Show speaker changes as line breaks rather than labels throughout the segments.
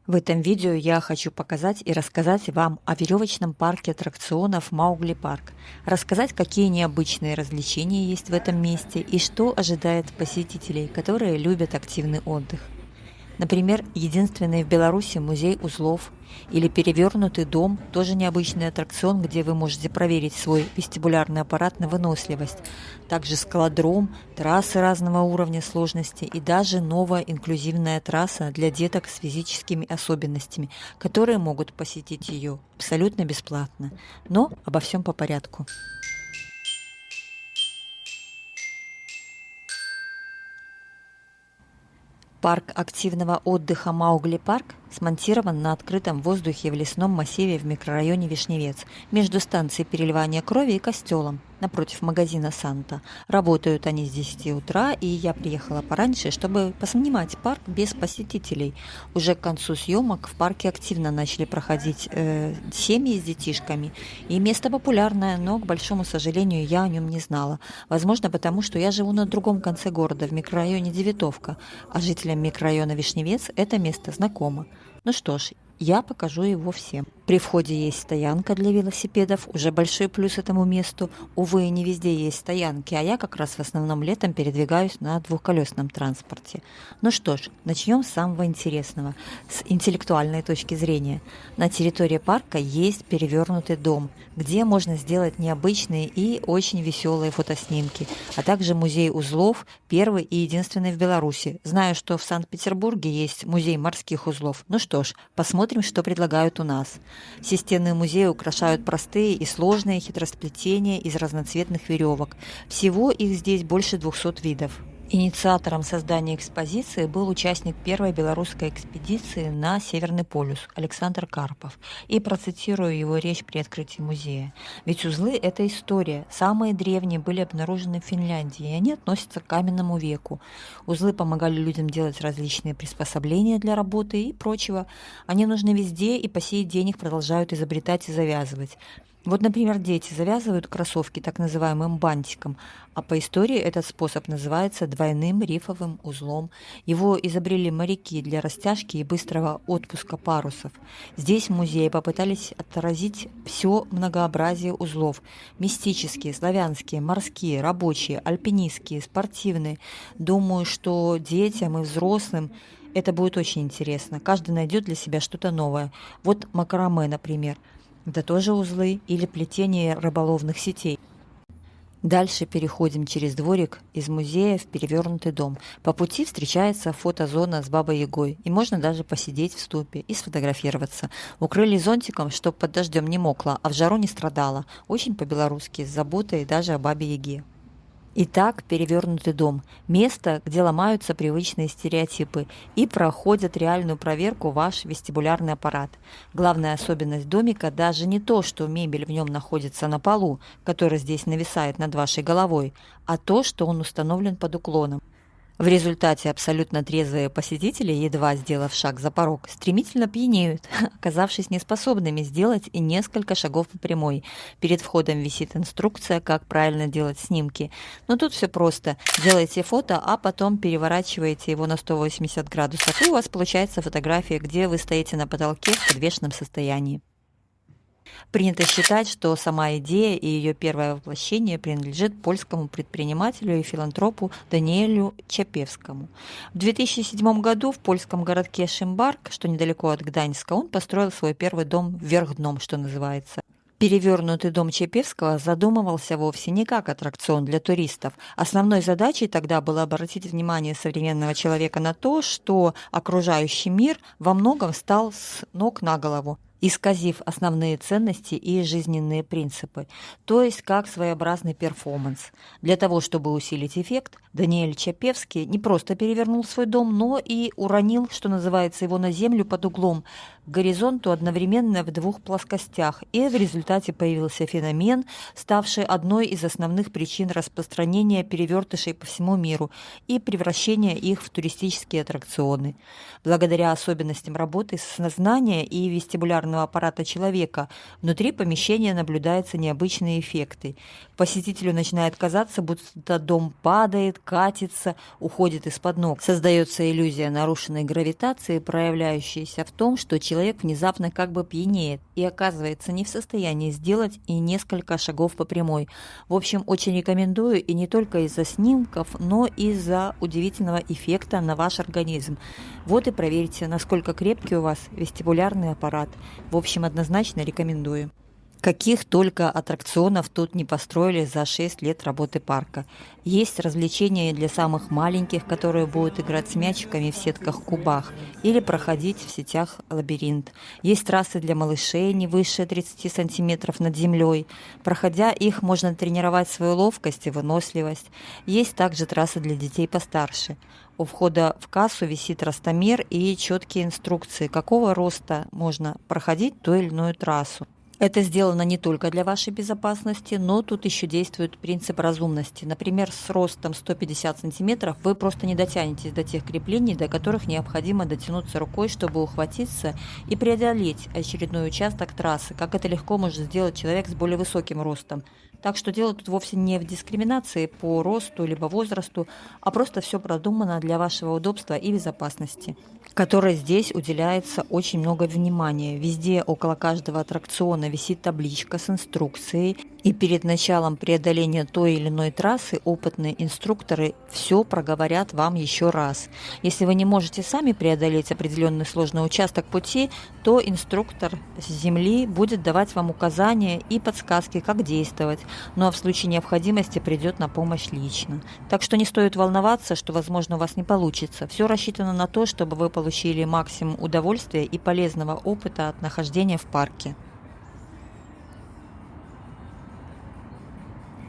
В этом видео я хочу показать и рассказать вам о веревочном парке аттракционов Маугли Парк, рассказать, какие необычные развлечения есть в этом месте и что ожидает посетителей, которые любят активный отдых. Например, единственный в Беларуси музей узлов или перевернутый дом, тоже необычный аттракцион, где вы можете проверить свой вестибулярный аппарат на выносливость. Также скалодром, трассы разного уровня сложности и даже новая инклюзивная трасса для деток с физическими особенностями, которые могут посетить ее абсолютно бесплатно. Но обо всем по порядку. Парк активного отдыха Маугли Парк смонтирован на открытом воздухе в лесном массиве в микрорайоне Вишневец, между станцией переливания крови и костелом, напротив магазина «Санта». Работают они с 10 утра, и я приехала пораньше, чтобы поснимать парк без посетителей. Уже к концу съемок в парке активно начали проходить семьи с детишками, и место популярное, но, к большому сожалению, я о нем не знала. Возможно, потому что я живу на другом конце города, в микрорайоне Девятовка, а жителям микрорайона Вишневец это место знакомо. Ну что ж, я покажу его всем. При входе есть стоянка для велосипедов, уже большой плюс этому месту. Увы, не везде есть стоянки, а я как раз в основном летом передвигаюсь на двухколесном транспорте. Ну что ж, начнем с самого интересного, с интеллектуальной точки зрения. На территории парка есть перевернутый дом, где можно сделать необычные и очень веселые фотоснимки, а также музей узлов, первый и единственный в Беларуси. Знаю, что в Санкт-Петербурге есть музей морских узлов. Ну что ж, посмотрим, что предлагают у нас. Все стены музея украшают простые и сложные хитросплетения из разноцветных веревок. Всего их здесь больше 200 видов. Инициатором создания экспозиции был участник первой белорусской экспедиции на Северный полюс Александр Карпов. И процитирую его речь при открытии музея. Ведь узлы – это история. Самые древние были обнаружены в Финляндии, и они относятся к каменному веку. Узлы помогали людям делать различные приспособления для работы и прочего. Они нужны везде, и по сей день их продолжают изобретать и завязывать. Вот, например, дети завязывают кроссовки так называемым бантиком, а по истории этот способ называется двойным рифовым узлом. Его изобрели моряки для растяжки и быстрого отпуска парусов. Здесь в музее попытались отразить все многообразие узлов. Мистические, славянские, морские, рабочие, альпинистские, спортивные. Думаю, что детям и взрослым это будет очень интересно. Каждый найдет для себя что-то новое. Вот макраме, например. Это тоже узлы или плетение рыболовных сетей. Дальше переходим через дворик из музея в перевернутый дом. По пути встречается фотозона с Бабой Ягой, и можно даже посидеть в ступе и сфотографироваться. Укрыли зонтиком, чтоб под дождем не мокло, а в жару не страдала. Очень по-белорусски, с заботой даже о Бабе Яге. Итак, перевернутый дом – место, где ломаются привычные стереотипы и проходят реальную проверку ваш вестибулярный аппарат. Главная особенность домика даже не то, что мебель в нем находится на полу, который здесь нависает над вашей головой, а то, что он установлен под уклоном. В результате абсолютно трезвые посетители, едва сделав шаг за порог, стремительно пьянеют, оказавшись неспособными сделать и несколько шагов по прямой. Перед входом висит инструкция, как правильно делать снимки. Но тут все просто. Делайте фото, а потом переворачиваете его на 180 градусов, и у вас получается фотография, где вы стоите на потолке в подвешенном состоянии. Принято считать, что сама идея и ее первое воплощение принадлежит польскому предпринимателю и филантропу Даниэлю Чапевскому. В 2007 году в польском городке Шимбарк, что недалеко от Гданьска, он построил свой первый дом вверх дном, что называется. Перевернутый дом Чапевского задумывался вовсе не как аттракцион для туристов. Основной задачей тогда было обратить внимание современного человека на то, что окружающий мир во многом стал с ног на голову, исказив основные ценности и жизненные принципы, то есть как своеобразный перформанс. Для того, чтобы усилить эффект, Даниэль Чапевский не просто перевернул свой дом, но и уронил, что называется, его на землю под углом, к горизонту одновременно в двух плоскостях, и в результате появился феномен, ставший одной из основных причин распространения перевертышей по всему миру и превращения их в туристические аттракционы. Благодаря особенностям работы сознания и вестибулярного аппарата человека внутри помещения наблюдаются необычные эффекты. Посетителю начинает казаться, будто дом падает, катится, уходит из-под ног. Создается иллюзия нарушенной гравитации, проявляющаяся в том, что человек внезапно как бы пьянеет и оказывается не в состоянии сделать и несколько шагов по прямой. В общем, очень рекомендую, и не только из-за снимков, но и из-за удивительного эффекта на ваш организм. Вот и проверьте, насколько крепкий у вас вестибулярный аппарат. В общем, однозначно рекомендую. Каких только аттракционов тут не построили за 6 лет работы парка. Есть развлечения для самых маленьких, которые будут играть с мячиками в сетках-кубах или проходить в сетях лабиринт. Есть трассы для малышей не выше 30 сантиметров над землей. Проходя их, можно тренировать свою ловкость и выносливость. Есть также трассы для детей постарше. У входа в кассу висит ростомер и четкие инструкции, какого роста можно проходить ту или иную трассу. Это сделано не только для вашей безопасности, но тут еще действует принцип разумности. Например, с ростом 150 сантиметров вы просто не дотянетесь до тех креплений, до которых необходимо дотянуться рукой, чтобы ухватиться и преодолеть очередной участок трассы, как это легко может сделать человек с более высоким ростом. Так что дело тут вовсе не в дискриминации по росту либо возрасту, а просто все продумано для вашего удобства и безопасности, которой здесь уделяется очень много внимания. Везде около каждого аттракциона висит табличка с инструкцией, и перед началом преодоления той или иной трассы опытные инструкторы все проговорят вам еще раз. Если вы не можете сами преодолеть определенный сложный участок пути, то инструктор с земли будет давать вам указания и подсказки, как действовать, ну а в случае необходимости придет на помощь лично. Так что не стоит волноваться, что, возможно, у вас не получится. Все рассчитано на то, чтобы вы получили максимум удовольствия и полезного опыта от нахождения в парке.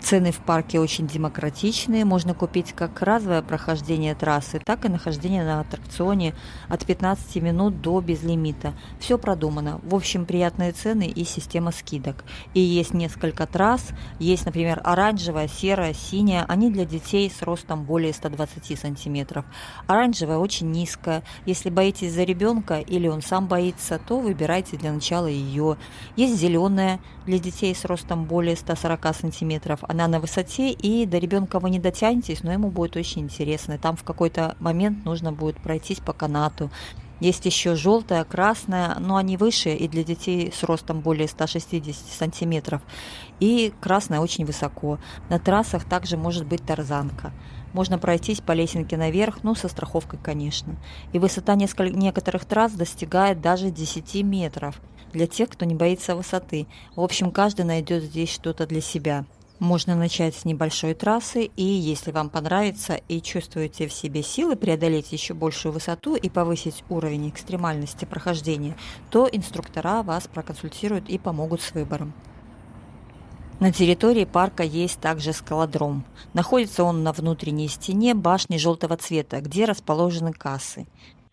Цены в парке очень демократичные, можно купить как разовое прохождение трассы, так и нахождение на аттракционе от 15 минут до безлимита. Все продумано. В общем, приятные цены и система скидок. И есть несколько трасс, есть, например, оранжевая, серая, синяя, они для детей с ростом более 120 сантиметров. Оранжевая очень низкая, если боитесь за ребенка или он сам боится, то выбирайте для начала ее. Есть зеленая для детей с ростом более 140 сантиметров, она на высоте, и до ребенка вы не дотянетесь, но ему будет очень интересно. Там в какой-то момент нужно будет пройтись по канату. Есть еще желтая, красная, но они выше и для детей с ростом более 160 сантиметров. И красная очень высоко. На трассах также может быть тарзанка. Можно пройтись по лесенке наверх, ну, со страховкой, конечно. И высота некоторых трасс достигает даже 10 метров для тех, кто не боится высоты. В общем, каждый найдет здесь что-то для себя. Можно начать с небольшой трассы, и если вам понравится и чувствуете в себе силы преодолеть еще большую высоту и повысить уровень экстремальности прохождения, то инструктора вас проконсультируют и помогут с выбором. На территории парка есть также скалодром. Находится он на внутренней стене башни желтого цвета, где расположены кассы.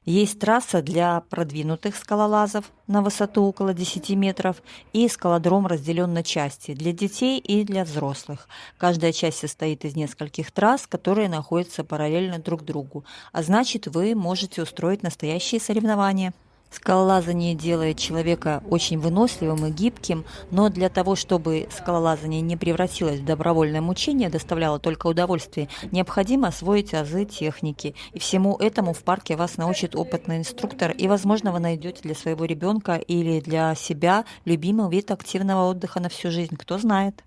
Есть трасса для продвинутых скалолазов на высоту около 10 метров, и скалодром разделен на части для детей и для взрослых. Каждая часть состоит из нескольких трасс, которые находятся параллельно друг другу, а значит, вы можете устроить настоящие соревнования. Скалолазание делает человека очень выносливым и гибким, но для того, чтобы скалолазание не превратилось в добровольное мучение, доставляло только удовольствие, необходимо освоить азы техники. И всему этому в парке вас научит опытный инструктор, и, возможно, вы найдете для своего ребенка или для себя любимый вид активного отдыха на всю жизнь, кто знает.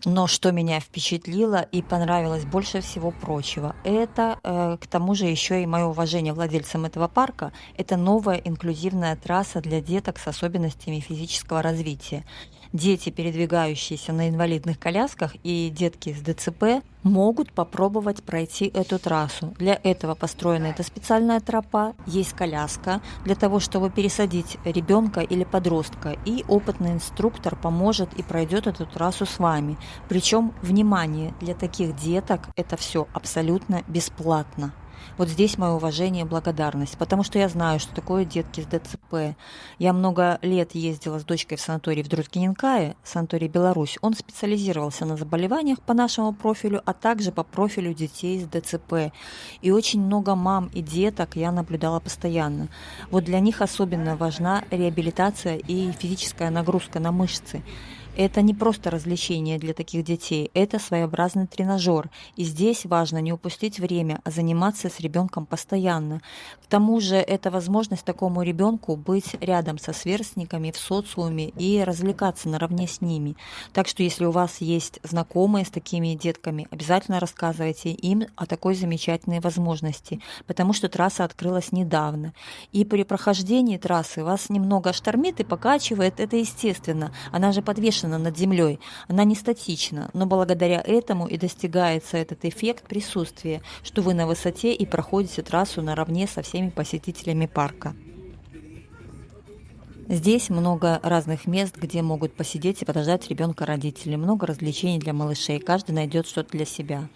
Но что меня впечатлило и понравилось больше всего прочего, это к тому же еще и мое уважение владельцам этого парка, это новая инклюзивная трасса для деток с особенностями физического развития. Дети, передвигающиеся на инвалидных колясках, и детки с ДЦП могут попробовать пройти эту трассу. Для этого построена эта специальная тропа, есть коляска для того, чтобы пересадить ребенка или подростка, и опытный инструктор поможет и пройдет эту трассу с вами. Причем, внимание, для таких деток это все абсолютно бесплатно. Вот здесь мое уважение и благодарность, потому что я знаю, что такое детки с ДЦП. Я много лет ездила с дочкой в санаторий в Друткиненкае, санаторий Беларусь. Он специализировался на заболеваниях по нашему профилю, а также по профилю детей с ДЦП. И очень много мам и деток я наблюдала постоянно. Вот для них особенно важна реабилитация и физическая нагрузка на мышцы. Это не просто развлечение для таких детей, это своеобразный тренажер. И здесь важно не упустить время, а заниматься с ребенком постоянно. К тому же это возможность такому ребенку быть рядом со сверстниками в социуме и развлекаться наравне с ними. Так что если у вас есть знакомые с такими детками, обязательно рассказывайте им о такой замечательной возможности, потому что трасса открылась недавно. И при прохождении трассы вас немного штормит и покачивает, это естественно. Она же подвешена над землей, она не статична, но благодаря этому и достигается этот эффект присутствия, что вы на высоте и проходите трассу наравне со всеми посетителями парка. Здесь много разных мест, где могут посидеть и подождать ребенка родители, много развлечений для малышей, каждый найдет что-то для себя.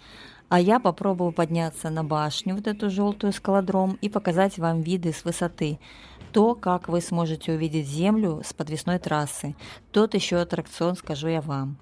А я попробую подняться на башню, вот эту желтую скалодром, и показать вам виды с высоты. То, как вы сможете увидеть Землю с подвесной трассы. Тот еще аттракцион, скажу я вам.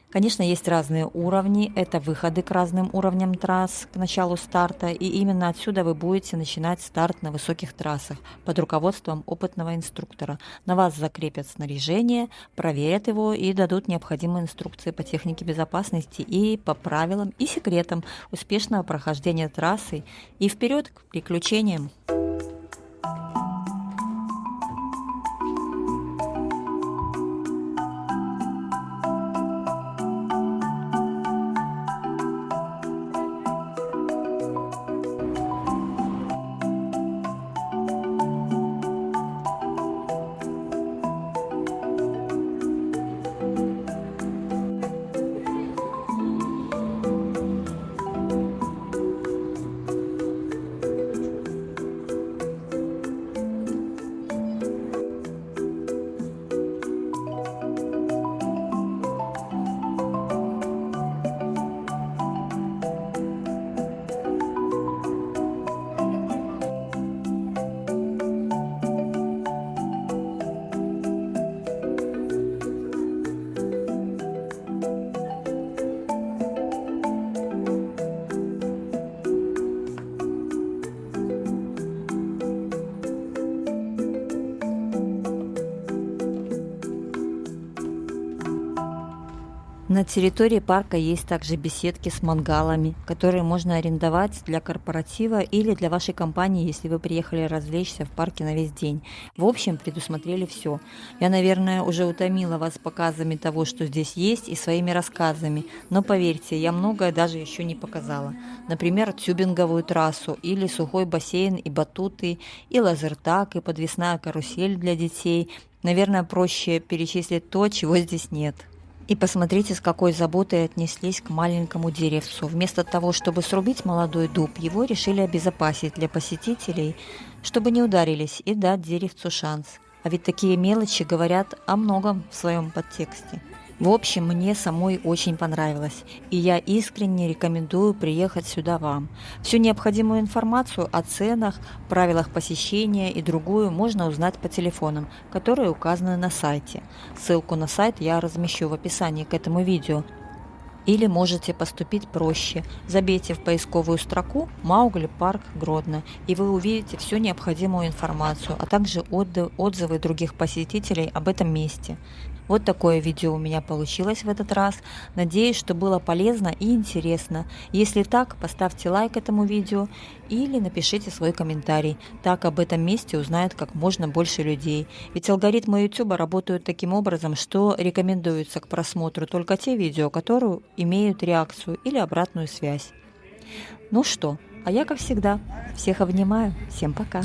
Конечно, есть разные уровни, это выходы к разным уровням трасс к началу старта, и именно отсюда вы будете начинать старт на высоких трассах под руководством опытного инструктора. На вас закрепят снаряжение, проверят его и дадут необходимые инструкции по технике безопасности и по правилам и секретам успешного прохождения трассы и вперед к приключениям. На территории парка есть также беседки с мангалами, которые можно арендовать для корпоратива или для вашей компании, если вы приехали развлечься в парке на весь день. В общем, предусмотрели все. Я, наверное, уже утомила вас показами того, что здесь есть, и своими рассказами. Но поверьте, я многое даже еще не показала. Например, тюбинговую трассу, или сухой бассейн и батуты, и лазертаг, и подвесная карусель для детей. Наверное, проще перечислить то, чего здесь нет. И посмотрите, с какой заботой отнеслись к маленькому деревцу. Вместо того, чтобы срубить молодой дуб, его решили обезопасить для посетителей, чтобы не ударились, и дать деревцу шанс. А ведь такие мелочи говорят о многом в своем подтексте. В общем, мне самой очень понравилось, и я искренне рекомендую приехать сюда вам. Всю необходимую информацию о ценах, правилах посещения и другую можно узнать по телефонам, которые указаны на сайте. Ссылку на сайт я размещу в описании к этому видео. Или можете поступить проще. Забейте в поисковую строку «Маугли парк Гродно», и вы увидите всю необходимую информацию, а также отзывы других посетителей об этом месте. Вот такое видео у меня получилось в этот раз. Надеюсь, что было полезно и интересно. Если так, поставьте лайк этому видео или напишите свой комментарий. Так об этом месте узнает как можно больше людей. Ведь алгоритмы YouTube работают таким образом, что рекомендуются к просмотру только те видео, которые имеют реакцию или обратную связь. Ну что, а я, как всегда, всех обнимаю. Всем пока!